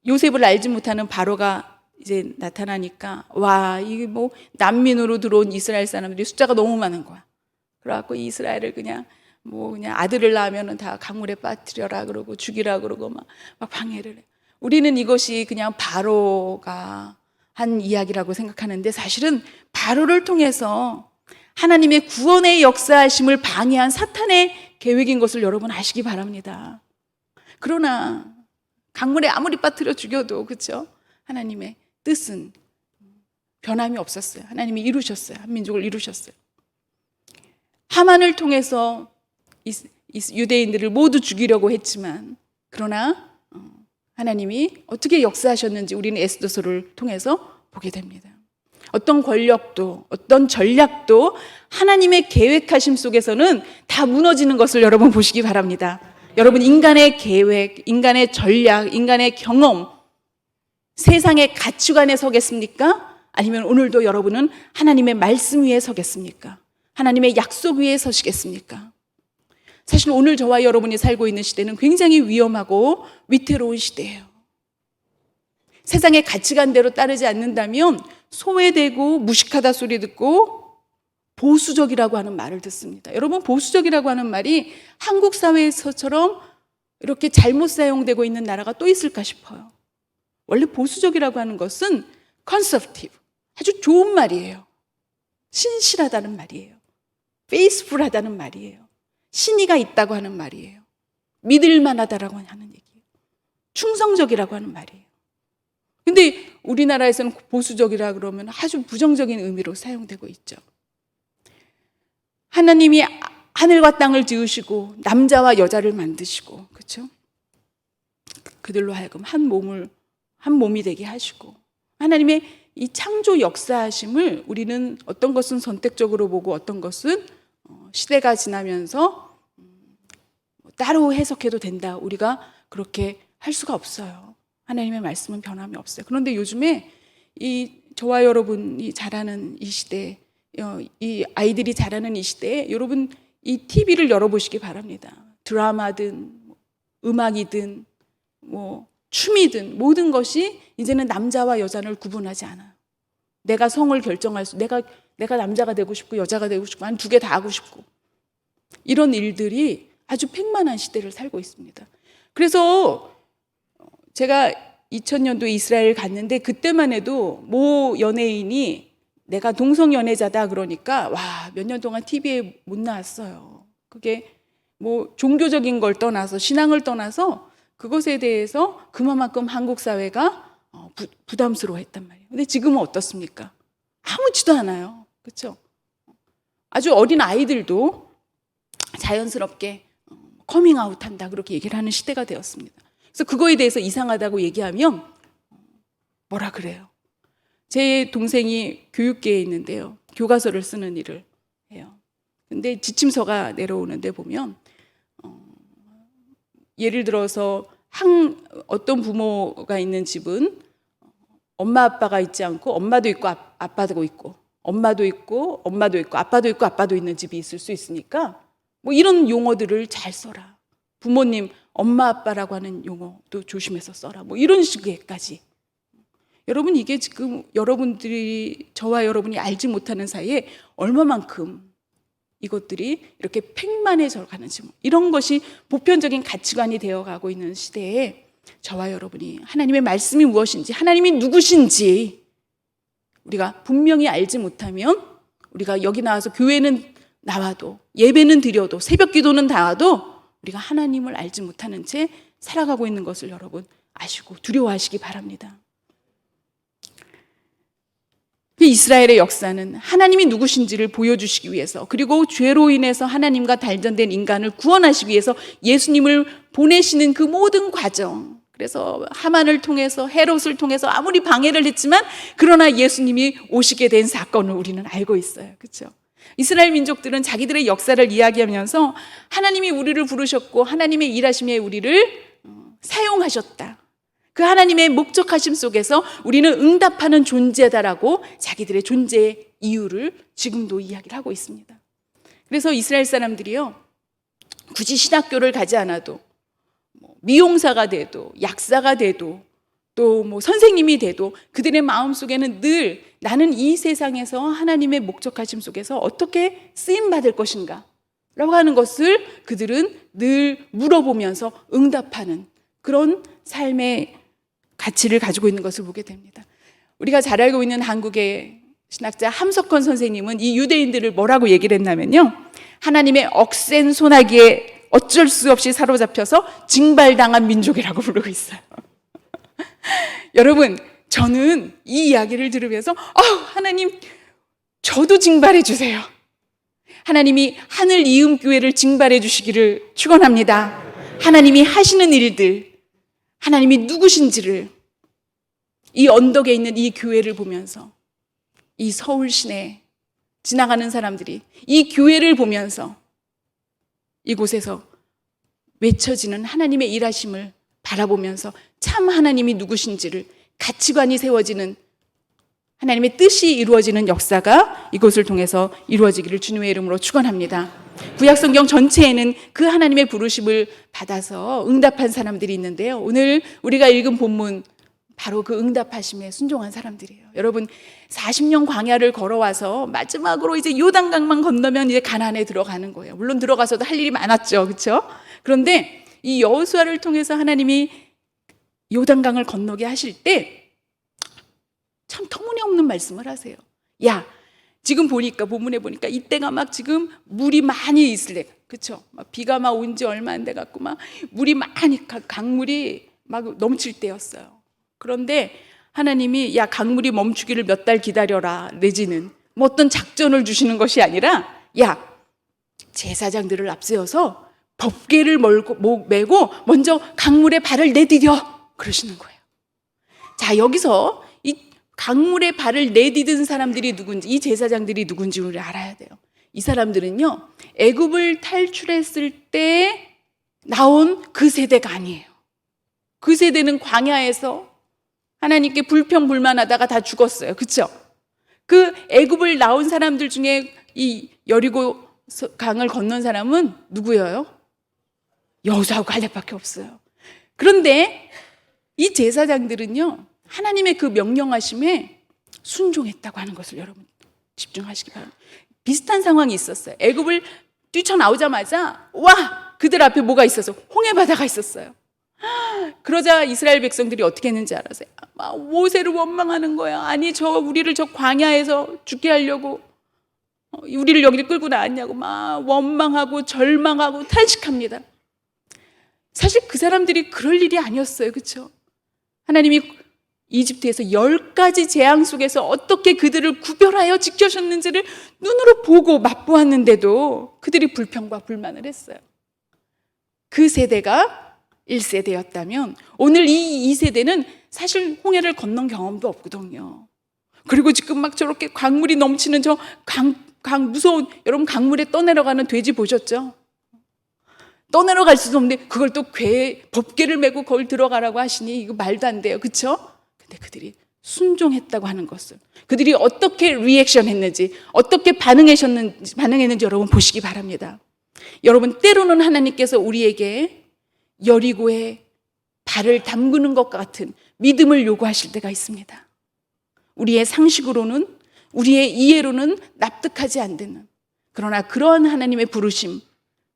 요셉을 알지 못하는 바로가 이제 나타나니까 와, 이게 뭐 난민으로 들어온 이스라엘 사람들이 숫자가 너무 많은 거야. 그래갖고 이스라엘을 그냥 아들을 낳으면은 다 강물에 빠뜨려라 그러고 죽이라 그러고 막 방해를 해. 우리는 이것이 그냥 바로가 한 이야기라고 생각하는데 사실은 바로를 통해서 하나님의 구원의 역사하심을 방해한 사탄의 계획인 것을 여러분 아시기 바랍니다. 그러나 강물에 아무리 빠뜨려 죽여도, 그렇죠? 하나님의 뜻은 변함이 없었어요. 하나님이 이루셨어요. 한 민족을 이루셨어요. 하만을 통해서 유대인들을 모두 죽이려고 했지만, 그러나 하나님이 어떻게 역사하셨는지 우리는 에스더서를 통해서 보게 됩니다. 어떤 권력도, 어떤 전략도 하나님의 계획하심 속에서는 다 무너지는 것을 여러분 보시기 바랍니다. 여러분, 인간의 계획, 인간의 전략, 인간의 경험, 세상의 가치관에 서겠습니까? 아니면 오늘도 여러분은 하나님의 말씀 위에 서겠습니까? 하나님의 약속 위에 서시겠습니까? 사실 오늘 저와 여러분이 살고 있는 시대는 굉장히 위험하고 위태로운 시대예요. 세상의 가치관대로 따르지 않는다면 소외되고 무식하다 소리 듣고 보수적이라고 하는 말을 듣습니다. 여러분, 보수적이라고 하는 말이 한국 사회에서처럼 이렇게 잘못 사용되고 있는 나라가 또 있을까 싶어요. 원래 보수적이라고 하는 것은 conservative, 아주 좋은 말이에요. 신실하다는 말이에요. faithful하다는 말이에요. 신의가 있다고 하는 말이에요. 믿을 만하다라고 하는 얘기예요. 충성적이라고 하는 말이에요. 근데 우리나라에서는 보수적이라 그러면 아주 부정적인 의미로 사용되고 있죠. 하나님이 하늘과 땅을 지으시고 남자와 여자를 만드시고, 그렇죠? 그들로 하여금 한 몸이 되게 하시고, 하나님의 이 창조 역사하심을 우리는 어떤 것은 선택적으로 보고 어떤 것은 시대가 지나면서 따로 해석해도 된다, 우리가 그렇게 할 수가 없어요. 하나님의 말씀은 변함이 없어요. 그런데 요즘에 저와 여러분이 자라는 이 시대, 이 아이들이 자라는 이 시대에 여러분 이 TV를 열어보시기 바랍니다. 드라마든 음악이든 춤이든 모든 것이 이제는 남자와 여자를 구분하지 않아요. 내가 성을 결정할 수, 내가 남자가 되고 싶고 여자가 되고 싶고 한 두 개 다 하고 싶고, 이런 일들이 아주 팽만한 시대를 살고 있습니다. 그래서 제가 2000년도에 이스라엘 갔는데 그때만 해도 모 연예인이 내가 동성 연애자다 그러니까 몇 년 동안 TV에 못 나왔어요. 그게 종교적인 걸 떠나서, 신앙을 떠나서 그것에 대해서 그만큼 한국 사회가 부담스러워했단 말이에요. 근데 지금은 어떻습니까? 아무렇지도 않아요. 그렇죠? 아주 어린 아이들도 자연스럽게 커밍아웃한다 그렇게 얘기를 하는 시대가 되었습니다. 그래서 그거에 대해서 이상하다고 얘기하면 뭐라 그래요? 제 동생이 교육계에 있는데요, 교과서를 쓰는 일을 해요. 근데 지침서가 내려오는데 보면 예를 들어서 어떤 부모가 있는 집은 엄마 아빠가 있지 않고 엄마도 있고 아빠도 있고, 엄마도 있고 엄마도 있고 아빠도 있고 아빠도 있는 집이 있을 수 있으니까 이런 용어들을 잘 써라. 부모님 엄마 아빠라고 하는 용어도 조심해서 써라. 이런 식의까지. 여러분, 이게 지금 저와 여러분이 알지 못하는 사이에 얼마만큼 이것들이 이렇게 팽만해져 가는지, 이런 것이 보편적인 가치관이 되어가고 있는 시대에 저와 여러분이 하나님의 말씀이 무엇인지, 하나님이 누구신지 우리가 분명히 알지 못하면, 우리가 여기 나와서 교회는 나와도 예배는 드려도 새벽 기도는 나와도 우리가 하나님을 알지 못하는 채 살아가고 있는 것을 여러분 아시고 두려워하시기 바랍니다. 이스라엘의 역사는 하나님이 누구신지를 보여주시기 위해서, 그리고 죄로 인해서 하나님과 단절된 인간을 구원하시기 위해서 예수님을 보내시는 그 모든 과정, 그래서 하만을 통해서, 헤롯을 통해서 아무리 방해를 했지만 그러나 예수님이 오시게 된 사건을 우리는 알고 있어요. 그렇죠? 이스라엘 민족들은 자기들의 역사를 이야기하면서 하나님이 우리를 부르셨고 하나님의 일하심에 우리를 사용하셨다, 그 하나님의 목적하심 속에서 우리는 응답하는 존재다라고 자기들의 존재의 이유를 지금도 이야기를 하고 있습니다. 그래서 이스라엘 사람들이요, 굳이 신학교를 가지 않아도 미용사가 돼도 약사가 돼도 또 선생님이 돼도 그들의 마음속에는 늘 나는 이 세상에서 하나님의 목적하심 속에서 어떻게 쓰임받을 것인가 라고 하는 것을 그들은 늘 물어보면서 응답하는 그런 삶의 가치를 가지고 있는 것을 보게 됩니다. 우리가 잘 알고 있는 한국의 신학자 함석헌 선생님은 이 유대인들을 뭐라고 얘기를 했냐면요, 하나님의 억센 소나기에 어쩔 수 없이 사로잡혀서 징발당한 민족이라고 부르고 있어요. 여러분, 저는 이 이야기를 들으면서 하나님, 저도 징발해 주세요. 하나님이 하늘 이음 교회를 징발해 주시기를 축원합니다. 하나님이 하시는 일들, 하나님이 누구신지를 이 언덕에 있는 이 교회를 보면서, 이 서울 시내 지나가는 사람들이 이 교회를 보면서 이곳에서 외쳐지는 하나님의 일하심을 바라보면서 참 하나님이 누구신지를, 가치관이 세워지는, 하나님의 뜻이 이루어지는 역사가 이곳을 통해서 이루어지기를 주님의 이름으로 축원합니다. 구약성경 전체에는 그 하나님의 부르심을 받아서 응답한 사람들이 있는데요, 오늘 우리가 읽은 본문 바로 그 응답하심에 순종한 사람들이에요. 여러분, 40년 광야를 걸어와서 마지막으로 이제 요단강만 건너면 이제 가나안에 들어가는 거예요. 물론 들어가서도 할 일이 많았죠, 그렇죠? 그런데 이 여호수아를 통해서 하나님이 요단강을 건너게 하실 때 참 터무니없는 말씀을 하세요. 야, 지금 보니까, 본문에 보니까 이때가 막 지금 물이 많이 있을 때, 그렇죠? 막 비가 막 온 지 얼마 안 돼 갖고 막 물이 많이, 강물이 막 넘칠 때였어요. 그런데 하나님이 야, 강물이 멈추기를 몇 달 기다려라, 내지는 뭐 어떤 작전을 주시는 것이 아니라, 야, 제사장들을 앞세워서 법궤를 메고 먼저 강물에 발을 내디뎌, 그러시는 거예요. 자, 여기서 이 강물에 발을 내디딘 사람들이 누군지, 이 제사장들이 누군지 우리 알아야 돼요. 이 사람들은요, 애굽을 탈출했을 때 나온 그 세대가 아니에요. 그 세대는 광야에서 하나님께 불평불만하다가 다 죽었어요, 그렇죠? 그 애굽을 나온 사람들 중에 이 여리고 강을 건넌 사람은 누구예요? 여호수아하고 갈렙밖에 없어요. 그런데 이 제사장들은요, 하나님의 그 명령하심에 순종했다고 하는 것을 여러분 집중하시기 바랍니다. 비슷한 상황이 있었어요. 애굽을 뛰쳐나오자마자 와, 그들 앞에 뭐가 있어서 홍해바다가 있었어요. 그러자 이스라엘 백성들이 어떻게 했는지 알아세요? 모세를 원망하는 거야. 아니, 우리를 저 광야에서 죽게 하려고 우리를 여기를 끌고 나왔냐고 막 원망하고 절망하고 탄식합니다. 사실 그 사람들이 그럴 일이 아니었어요, 그렇죠? 하나님이 이집트에서 10가지 재앙 속에서 어떻게 그들을 구별하여 지켜셨는지를 눈으로 보고 맛보았는데도 그들이 불평과 불만을 했어요. 그 세대가 1세대였다면 오늘 이 2세대는 사실 홍해를 건넌 경험도 없거든요. 그리고 지금 막 저렇게 강물이 넘치는 저 무서운, 여러분 강물에 떠내려가는 돼지 보셨죠? 떠내려갈 수도 없는데 그걸 또 법궤를 메고 거길 들어가라고 하시니 이거 말도 안 돼요, 그렇죠? 근데 그들이 순종했다고 하는 것을, 그들이 어떻게 리액션 했는지, 어떻게 반응했는지 여러분 보시기 바랍니다. 여러분, 때로는 하나님께서 우리에게 여리고에 발을 담그는 것 같은 믿음을 요구하실 때가 있습니다. 우리의 상식으로는, 우리의 이해로는 납득하지 않는, 그러나 그러한 하나님의 부르심,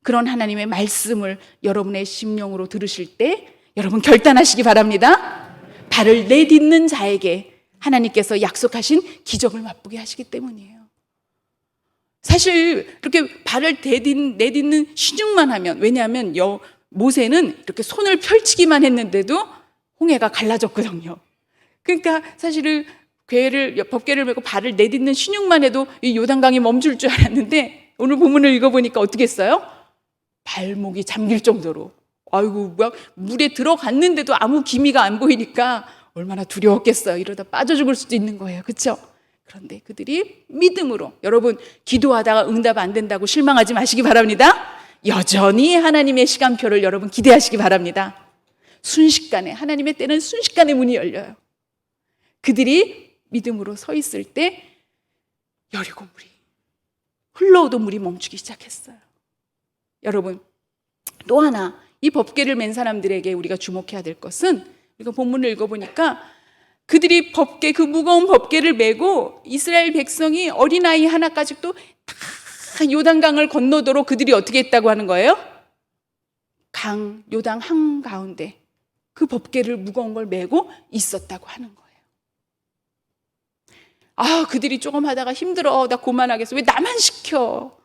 그런 하나님의 말씀을 여러분의 심령으로 들으실 때 여러분 결단하시기 바랍니다. 발을 내딛는 자에게 하나님께서 약속하신 기적을 맛보게 하시기 때문이에요. 사실 이렇게 발을 내딛는 신용만 하면, 왜냐하면 모세는 이렇게 손을 펼치기만 했는데도 홍해가 갈라졌거든요. 그러니까 사실은 법궤를 메고 발을 내딛는 신용만 해도 이 요단강이 멈출 줄 알았는데 오늘 본문을 읽어보니까 어떻게 했어요? 발목이 잠길 정도로, 아이고, 막 물에 들어갔는데도 아무 기미가 안 보이니까 얼마나 두려웠겠어요. 이러다 빠져 죽을 수도 있는 거예요, 그렇죠? 그런데 그들이 믿음으로, 여러분 기도하다가 응답 안 된다고 실망하지 마시기 바랍니다. 여전히 하나님의 시간표를 여러분 기대하시기 바랍니다. 순식간에, 하나님의 때는 순식간에 문이 열려요. 그들이 믿음으로 서 있을 때 여리고 물이, 흘러오던 물이 멈추기 시작했어요. 여러분, 또 하나 이 법궤를 맨 사람들에게 우리가 주목해야 될 것은, 우리가 본문을 읽어보니까 그들이 그 무거운 법궤를 메고 이스라엘 백성이 어린아이 하나까지도 다 요단강을 건너도록 그들이 어떻게 했다고 하는 거예요? 요단 한가운데 그 법궤를 무거운 걸 메고 있었다고 하는 거예요. 그들이 조금 하다가 힘들어, 나 고만하겠어, 왜 나만 시켜?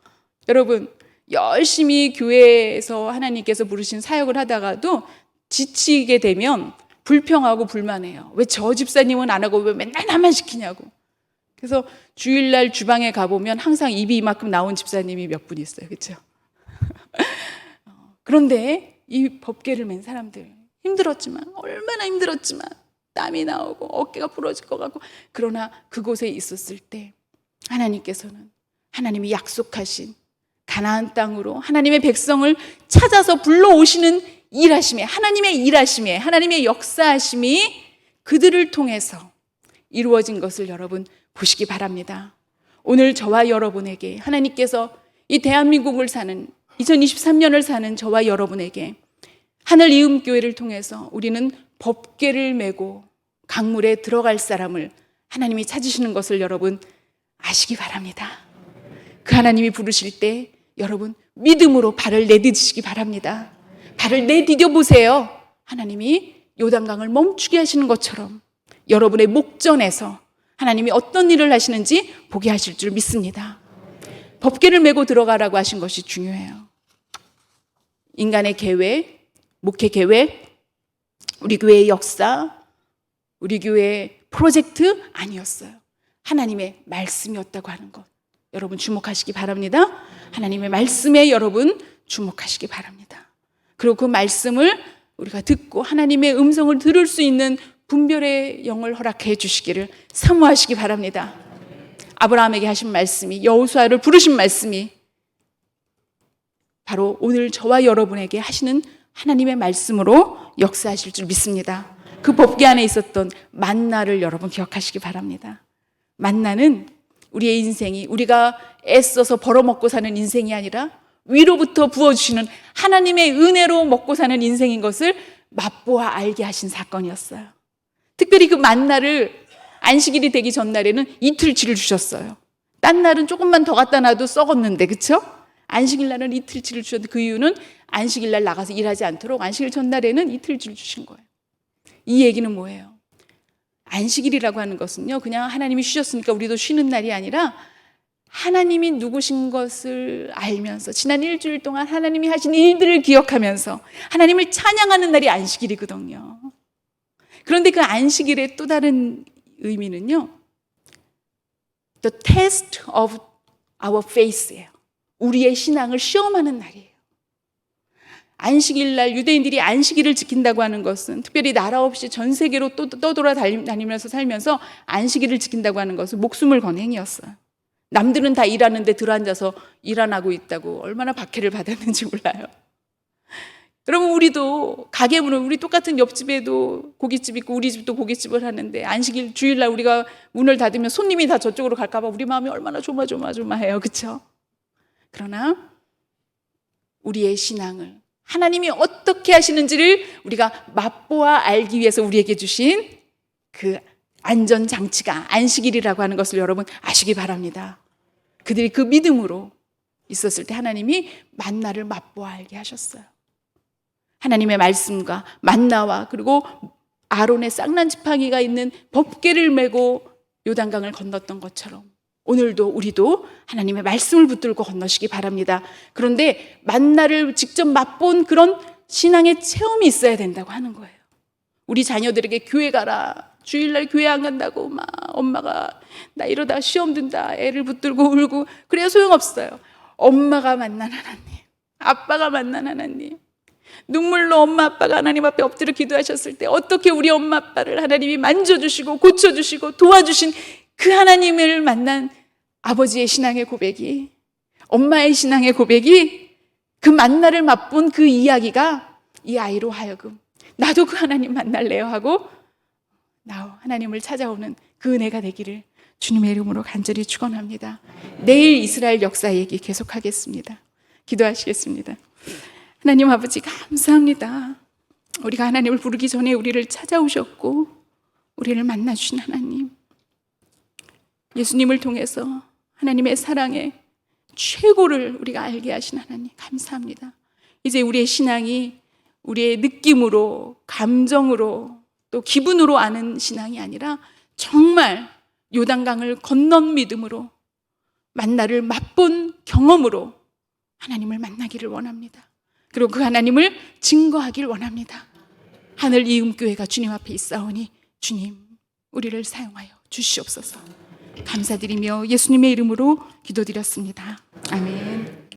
여러분, 열심히 교회에서 하나님께서 부르신 사역을 하다가도 지치게 되면 불평하고 불만해요. 왜 저 집사님은 안 하고 왜 맨날 나만 시키냐고. 그래서 주일날 주방에 가보면 항상 입이 이만큼 나온 집사님이 몇 분 있어요, 그렇죠? 그런데 이 법궤를 맨 사람들, 힘들었지만, 얼마나 힘들었지만 땀이 나오고 어깨가 부러질 것 같고, 그러나 그곳에 있었을 때 하나님께서는 하나님이 약속하신 가나안 땅으로 하나님의 백성을 찾아서 불러오시는 일하심에, 하나님의 일하심에, 하나님의 역사하심이 그들을 통해서 이루어진 것을 여러분 보시기 바랍니다. 오늘 저와 여러분에게 하나님께서 이 대한민국을 사는 2023년을 사는 저와 여러분에게 하늘 이음교회를 통해서 우리는 법궤를 메고 강물에 들어갈 사람을 하나님이 찾으시는 것을 여러분 아시기 바랍니다. 그 하나님이 부르실 때 여러분 믿음으로 발을 내디디시기 바랍니다. 발을 내디뎌 보세요. 하나님이 요단강을 멈추게 하시는 것처럼 여러분의 목전에서 하나님이 어떤 일을 하시는지 보게 하실 줄 믿습니다. 법궤를 메고 들어가라고 하신 것이 중요해요. 인간의 계획, 목회 계획, 우리 교회의 역사, 우리 교회의 프로젝트 아니었어요. 하나님의 말씀이었다고 하는 것 여러분 주목하시기 바랍니다. 하나님의 말씀에 여러분 주목하시기 바랍니다. 그리고 그 말씀을 우리가 듣고 하나님의 음성을 들을 수 있는 분별의 영을 허락해 주시기를 사모하시기 바랍니다. 아브라함에게 하신 말씀이, 여호수아를 부르신 말씀이 바로 오늘 저와 여러분에게 하시는 하나님의 말씀으로 역사하실 줄 믿습니다. 그 법궤 안에 있었던 만나를 여러분 기억하시기 바랍니다. 만나는 우리의 인생이 우리가 애써서 벌어먹고 사는 인생이 아니라 위로부터 부어주시는 하나님의 은혜로 먹고 사는 인생인 것을 맛보아 알게 하신 사건이었어요. 특별히 그 만나를 안식일이 되기 전날에는 이틀치를 주셨어요. 딴 날은 조금만 더 갖다 놔도 썩었는데, 그렇죠? 안식일 날은 이틀치를 주셨는데 그 이유는 안식일 날 나가서 일하지 않도록 안식일 전날에는 이틀치를 주신 거예요. 이 얘기는 뭐예요? 안식일이라고 하는 것은요, 그냥 하나님이 쉬셨으니까 우리도 쉬는 날이 아니라 하나님이 누구신 것을 알면서 지난 일주일 동안 하나님이 하신 일들을 기억하면서 하나님을 찬양하는 날이 안식일이거든요. 그런데 그 안식일의 또 다른 의미는요, The test of our faith예요. 우리의 신앙을 시험하는 날이에요. 안식일 날 유대인들이 안식일을 지킨다고 하는 것은, 특별히 나라 없이 전 세계로 떠돌아다니면서 살면서 안식일을 지킨다고 하는 것은 목숨을 건 행위였어요. 남들은 다 일하는데 들어앉아서 일 안 하고 있다고 얼마나 박해를 받았는지 몰라요. 그러면 우리도 가게문을, 우리 똑같은 옆집에도 고깃집 있고 우리 집도 고깃집을 하는데 안식일 주일날 우리가 문을 닫으면 손님이 다 저쪽으로 갈까 봐 우리 마음이 얼마나 조마조마해요. 그렇죠? 그러나 우리의 신앙을 하나님이 어떻게 하시는지를 우리가 맛보아 알기 위해서 우리에게 주신 그 안전장치가 안식일이라고 하는 것을 여러분 아시기 바랍니다. 그들이 그 믿음으로 있었을 때 하나님이 만나를 맛보아 알게 하셨어요. 하나님의 말씀과 만나와 그리고 아론의 쌍난 지팡이가 있는 법궤를 메고 요단강을 건넜던 것처럼 오늘도 우리도 하나님의 말씀을 붙들고 건너시기 바랍니다. 그런데 만나를 직접 맛본 그런 신앙의 체험이 있어야 된다고 하는 거예요. 우리 자녀들에게 교회 가라, 주일날 교회 안 간다고 막 엄마가 나 이러다 시험 든다 애를 붙들고 울고 그래야 소용없어요. 엄마가 만난 하나님, 아빠가 만난 하나님, 눈물로 엄마 아빠가 하나님 앞에 엎드려 기도하셨을 때 어떻게 우리 엄마 아빠를 하나님이 만져주시고 고쳐주시고 도와주신 그 하나님을 만난 아버지의 신앙의 고백이, 엄마의 신앙의 고백이, 그 만나를 맛본 그 이야기가 이 아이로 하여금 나도 그 하나님 만날래요 하고 나 하나님을 찾아오는 그 은혜가 되기를 주님의 이름으로 간절히 축원합니다. 내일 이스라엘 역사 얘기 계속하겠습니다. 기도하시겠습니다. 하나님 아버지 감사합니다. 우리가 하나님을 부르기 전에 우리를 찾아오셨고 우리를 만나주신 하나님, 예수님을 통해서 하나님의 사랑의 최고를 우리가 알게 하신 하나님 감사합니다. 이제 우리의 신앙이 우리의 느낌으로, 감정으로, 또 기분으로 아는 신앙이 아니라 정말 요단강을 건넌 믿음으로, 만나를 맛본 경험으로 하나님을 만나기를 원합니다. 그리고 그 하나님을 증거하길 원합니다. 하늘 이음교회가 주님 앞에 있사오니 주님 우리를 사용하여 주시옵소서. 감사드리며 예수님의 이름으로 기도드렸습니다. 아멘.